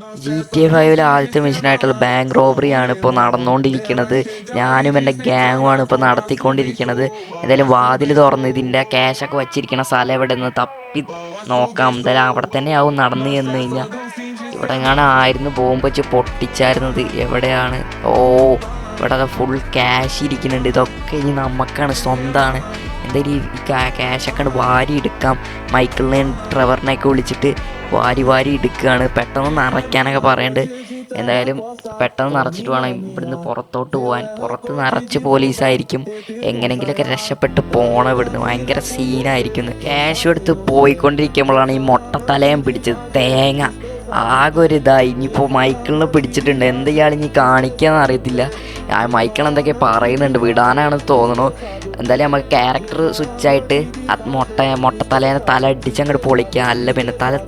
GTA 5 ആദ്യത്തെ മിഷനായിട്ടുള്ള bank robbery ആണ് ഇപ്പോൾ നടന്നുകൊണ്ടിരിക്കുന്നത്. ഞാനും എൻ്റെ ഗ്യാങ്ങുമാണ് ഇപ്പോൾ നടത്തിക്കൊണ്ടിരിക്കുന്നത്. എന്തായാലും വാതിൽ തുറന്ന് ഇതിൻ്റെ ക്യാഷൊക്കെ വച്ചിരിക്കുന്ന സ്ഥലം എവിടെ നിന്ന് തപ്പി നോക്കാം. എന്തായാലും അവിടെ തന്നെ ആവും നടന്നു ചെന്ന് കഴിഞ്ഞാൽ. ഇവിടെ എങ്ങാനും ആയിരുന്നു ബോംബ് വെച്ച് പൊട്ടിച്ചായിരുന്നത്. എവിടെയാണ്? ഓ, ഇവിടെ ഫുൾ ക്യാഷ് ഇരിക്കുന്നുണ്ട്. ഇതൊക്കെ ഇനി നമുക്കാണ്, സ്വന്തമാണ്. എന്തായാലും ഈ ക്യാഷൊക്കെ വാരി എടുക്കാം. മൈക്കിളിനെയും ട്രെവറിനെയൊക്കെ വിളിച്ചിട്ട് വാരി വാരി എടുക്കുകയാണ്. പെട്ടെന്ന് നിറയ്ക്കാനൊക്കെ പറയുന്നുണ്ട്. എന്തായാലും പെട്ടെന്ന് നിറച്ചിട്ട് വേണം ഇവിടുന്ന് പുറത്തോട്ട് പോകാൻ. പുറത്ത് നിറച്ച് പോലീസായിരിക്കും. എങ്ങനെങ്കിലുമൊക്കെ രക്ഷപ്പെട്ട് പോകണം ഇവിടുന്ന്. ഭയങ്കര സീനായിരിക്കുന്നു. ക്യാഷ് എടുത്ത് പോയിക്കൊണ്ടിരിക്കുമ്പോഴാണ് ഈ മൊട്ടത്തലയം പിടിച്ചത്. തേങ്ങ ആകെ ഒരു ഇതായി. ഇനിയിപ്പോൾ മൈക്കിളിനെ പിടിച്ചിട്ടുണ്ട്. എന്താ ഇയാൾ ഇനി കാണിക്കാന്ന് അറിയത്തില്ല. മൈക്കിൾ എന്തൊക്കെ പറയുന്നുണ്ട്, വിടാനാണ് തോന്നണു. എന്തായാലും നമുക്ക് ക്യാരക്ടർ സ്വിച്ചായിട്ട് മൊട്ടത്തലേനെ തല അടിച്ചങ്ങോട്ട് പൊളിക്കുക. അല്ല പിന്നെ തല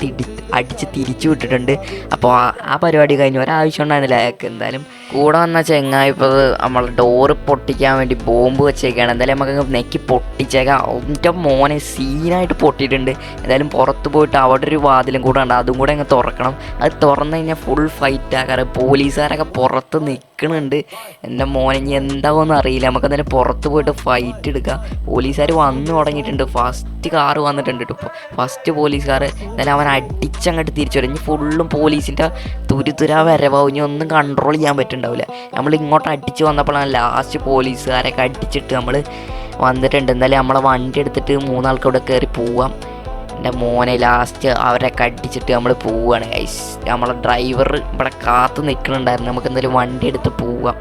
അടിച്ച് തിരിച്ചു വിട്ടിട്ടുണ്ട്. അപ്പോൾ ആ പരിപാടി കഴിഞ്ഞു. ഒരാവശ്യം ഉണ്ടായിരുന്നില്ല അയാൾക്ക്. എന്തായാലും കൂടെ വന്ന ചെങ്ങായി ഇപ്പോൾ നമ്മൾ ഡോറ് പൊട്ടിക്കാൻ വേണ്ടി ബോംബ് വെച്ചേക്കാണ്. എന്തായാലും നമുക്ക് നെക്കി പൊട്ടിച്ചേക്കാം. ഒന്നിൻ്റെ മോനെ സീനായിട്ട് പൊട്ടിയിട്ടുണ്ട്. എന്തായാലും പുറത്ത് പോയിട്ട് അവിടെ ഒരു വാതിലും കൂടെ ഉണ്ട്, അതും കൂടെ അങ്ങ് തുറക്കണം. അത് തുറന്നു കഴിഞ്ഞാൽ ഫുൾ ഫൈറ്റ് ആക്കാറ്. പോലീസുകാരൊക്കെ പുറത്ത് നിൽക്കുന്നുണ്ട്. എൻ്റെ മോനെ ഇനി എന്താവുമെന്ന് അറിയില്ല. നമുക്ക് എന്തായാലും പുറത്ത് പോയിട്ട് ഫൈറ്റ് എടുക്കാം. പോലീസുകാർ വന്നു തുടങ്ങിയിട്ടുണ്ട്. ഫസ്റ്റ് കാറ് വന്നിട്ടുണ്ട് ഇപ്പോൾ. ഫസ്റ്റ് പോലീസുകാർ എന്തായാലും അവൻ അടിച്ചങ്ങോട്ട് തിരിച്ചു വരും. ഇനി ഫുള്ളും പോലീസിൻ്റെ തുരുതുരാ വരവാവും. ഇനി ഒന്നും കൺട്രോൾ ചെയ്യാൻ പറ്റുന്നുണ്ടാവില്ല. നമ്മൾ ഇങ്ങോട്ട് അടിച്ച് വന്നപ്പോഴാണ് ലാസ്റ്റ് പോലീസുകാരൊക്കെ അടിച്ചിട്ട് നമ്മൾ വന്നിട്ടുണ്ട്. എന്തായാലും നമ്മളെ വണ്ടി എടുത്തിട്ട് മൂന്നാൾക്ക് ഇവിടെ കയറി പോവാം. എൻ്റെ മോനെ ലാസ്റ്റ് അവരൊക്കെ അടിച്ചിട്ട് നമ്മൾ പോവുകയാണ് ഗൈസ്. നമ്മളെ ഡ്രൈവർ ഇവിടെ കാത്തു നിൽക്കുന്നുണ്ടായിരുന്നു. നമുക്ക് എന്തായാലും വണ്ടി എടുത്ത് പോവാം.